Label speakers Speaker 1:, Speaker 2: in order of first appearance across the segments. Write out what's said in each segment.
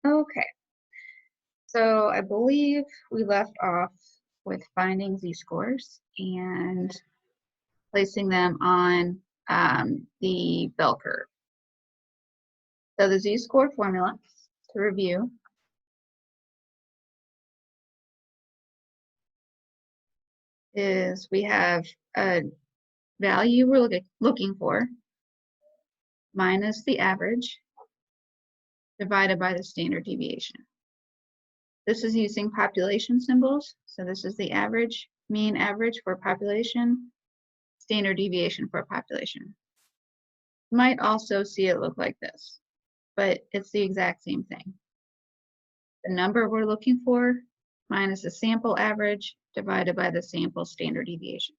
Speaker 1: Okay, so I believe we left off with finding z-scores and placing them on the bell curve. So the z-score formula, to review, is we have a value we're looking for minus the average divided by the standard deviation. This is using population symbols. So this is the average, mean average for population, standard deviation for population. You might also see it look like this, but it's the exact same thing. The number we're looking for minus the sample average divided by the sample standard deviation.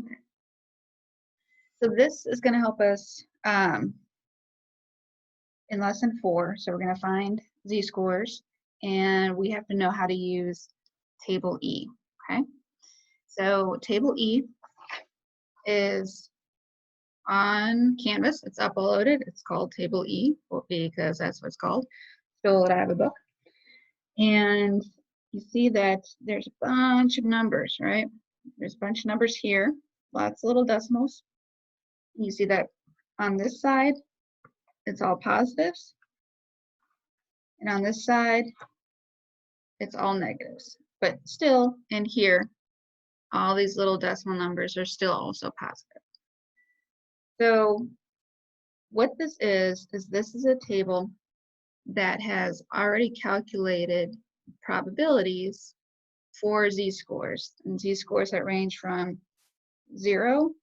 Speaker 1: Okay. So this is going to help us in lesson 4. So we're going to find z-scores, and we have to know how to use table E. Okay. So table E is on Canvas. It's uploaded. It's called table E because that's what it's called. Stole it out of a book. And you see that there's a bunch of numbers, right? There's a bunch of numbers here, lots of little decimals. You see that on this side, it's all positives. And on this side, it's all negatives. But still, in here, all these little decimal numbers are still also positive. So what this is this is a table that has already calculated probabilities for z-scores. And z-scores that range from 0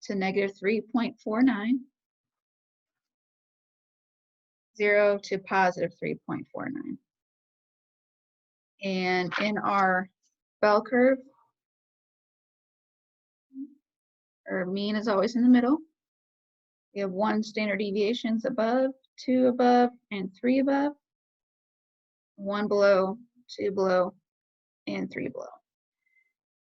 Speaker 1: to negative 3.49, 0 to positive 3.49. And in our bell curve, our mean is always in the middle. We have 1 standard deviations above, 2 above, and 3 above, 1 below, 2 below, and 3 below.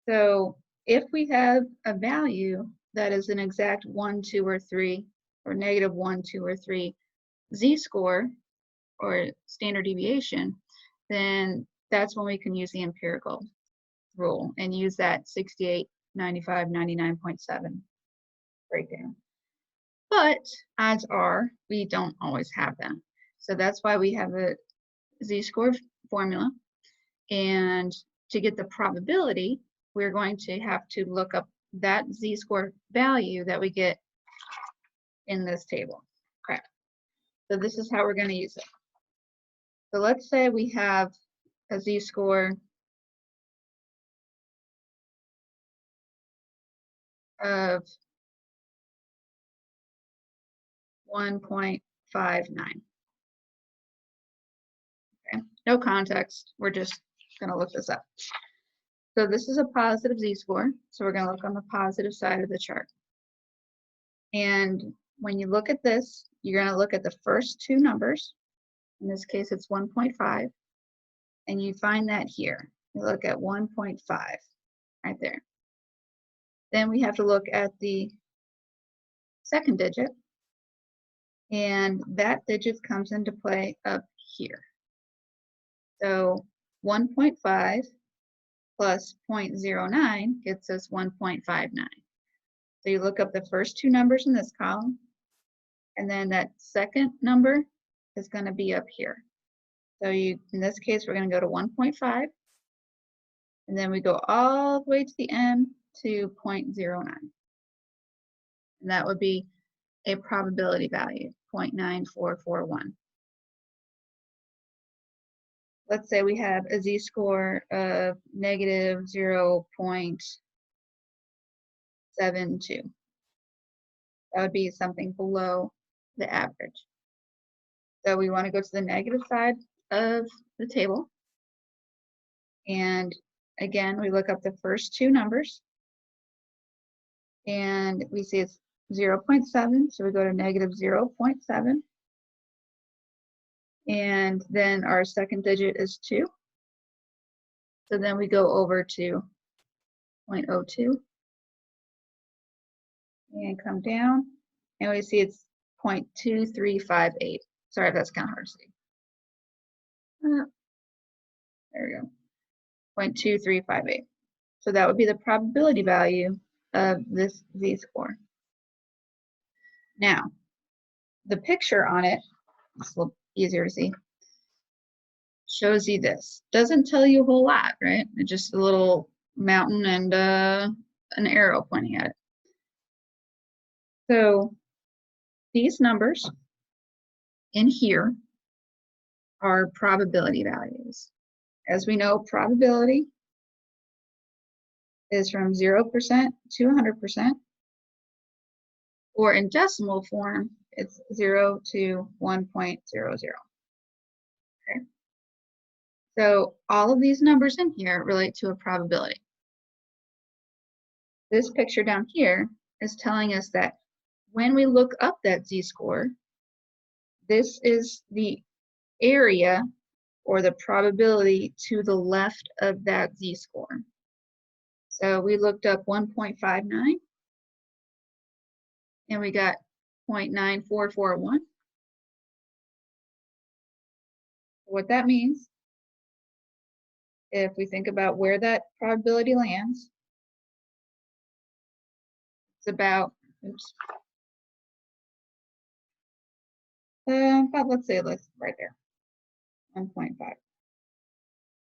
Speaker 1: So if we have a value that is an exact 1, 2, or 3, or negative 1, 2, or 3 z-score, or standard deviation, then that's when we can use the empirical rule and use that 68, 95, 99.7 breakdown. But odds are we don't always have them. So that's why we have a z-score formula. And to get the probability, we're going to have to look up that z-score value that we get in this table. Okay. So this is how we're going to use it. So let's say we have a z-score of 1.59. Okay, no context. We're just going to look this up. So this is a positive z-score. So we're going to look on the positive side of the chart. And when you look at this, you're going to look at the first 2 numbers. In this case, it's 1.5. And you find that here. You look at 1.5 right there. Then we have to look at the second digit. And that digit comes into play up here. So 1.5 plus 0.09 gets us 1.59. So you look up the first 2 numbers in this column, and then that second number is going to be up here. So in this case, we're going to go to 1.5, and then we go all the way to the end to 0.09. And that would be a probability value, 0.9441. Let's say we have a z-score of negative 0.72. That would be something below the average. So we want to go to the negative side of the table. And again, we look up the first 2 numbers. And we see it's 0.7, so we go to negative 0.7. And And then our second digit is 2. So then we go over to 0.02 and come down, and we see it's 0.2358. Sorry if that's kind of hard to see. There we go, 0.2358. So that would be the probability value of this z-score. Now, the picture on it, it's a little easier to see, shows you this. Doesn't tell you a whole lot, right? It's just a little mountain and an arrow pointing at it. So these numbers in here are probability values. As we know, probability is from 0% to 100%, or in decimal form, it's 0 to 1.00. Okay. So all of these numbers in here relate to a probability. This picture down here is telling us that when we look up that z-score, this is the area or the probability to the left of that z-score. So we looked up 1.59 and we got 0.9441. What that means, if we think about where that probability lands, it's about, let's say right there, 1.5.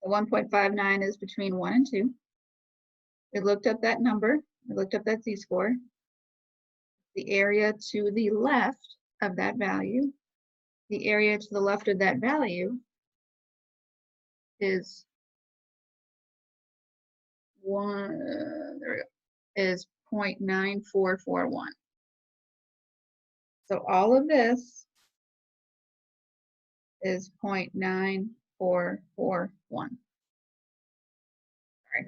Speaker 1: The 1.59 is between 1 and 2. We looked up that number, we looked up that z-score. The area to the left of that value, the area to the left of that value is is 0.9441. So all of this is 0.9441. Right.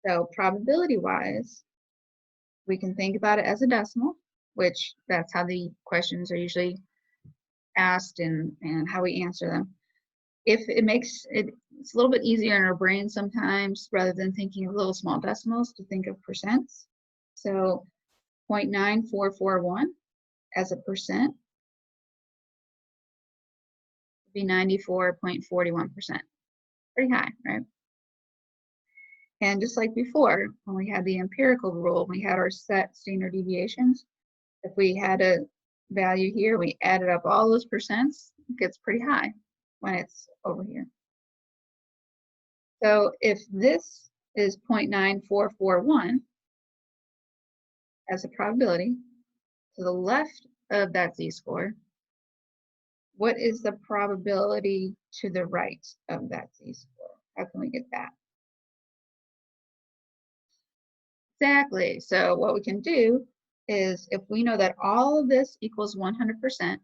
Speaker 1: So probability-wise, we can think about it as a decimal, which that's how the questions are usually asked and how we answer them. If it makes it's a little bit easier in our brain sometimes, rather than thinking of little small decimals, to think of percents. So 0.9441 as a percent would be 94.41%. Pretty high, right? And just like before, when we had the empirical rule, we had our set standard deviations. If we had a value here, we added up all those percents, it gets pretty high when it's over here. So if this is 0.9441 as a probability to the left of that z-score, what is the probability to the right of that z-score? How can we get that? Exactly. So what we can do is, if we know that all of this equals 100%, we're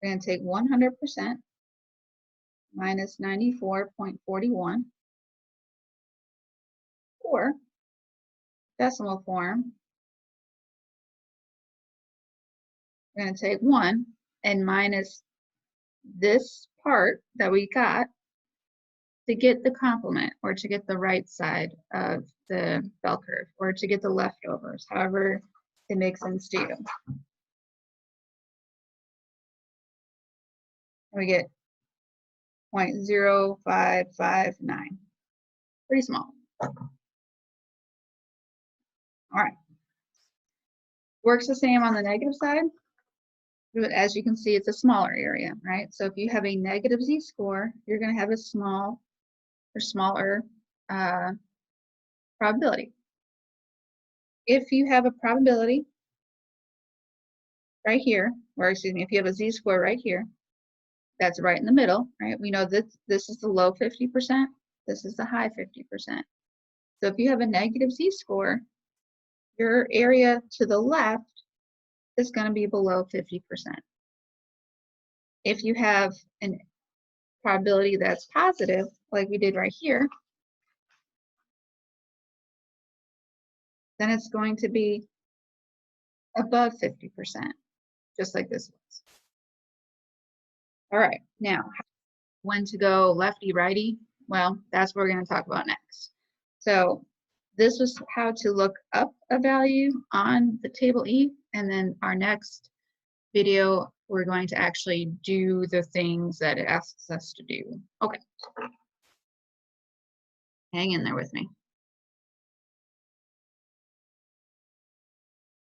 Speaker 1: going to take 100% minus 94.41, or decimal form, we're going to take 1 and minus this part that we got to get the complement, or to get the right side of the bell curve, or to get the leftovers, however it makes sense to you. We get 0.0559. Pretty small. All right. Works the same on the negative side. But as you can see, it's a smaller area, right? So if you have a negative z-score, you're going to have a small or smaller probability. If you have a probability right here, or excuse me, if you have a z-score right here, that's right in the middle, right? We know that this is the low 50%, this is the high 50%. So if you have a negative z-score, your area to the left is going to be below 50%. If you have a probability that's positive, like we did right here, then it's going to be above 50%. just like this was. All right, now when to go lefty righty? Well, that's what we're going to talk about next. So this was how to look up a value on the table E, and then our next video, we're going to actually do the things that it asks us to do. Okay. Hang in there with me.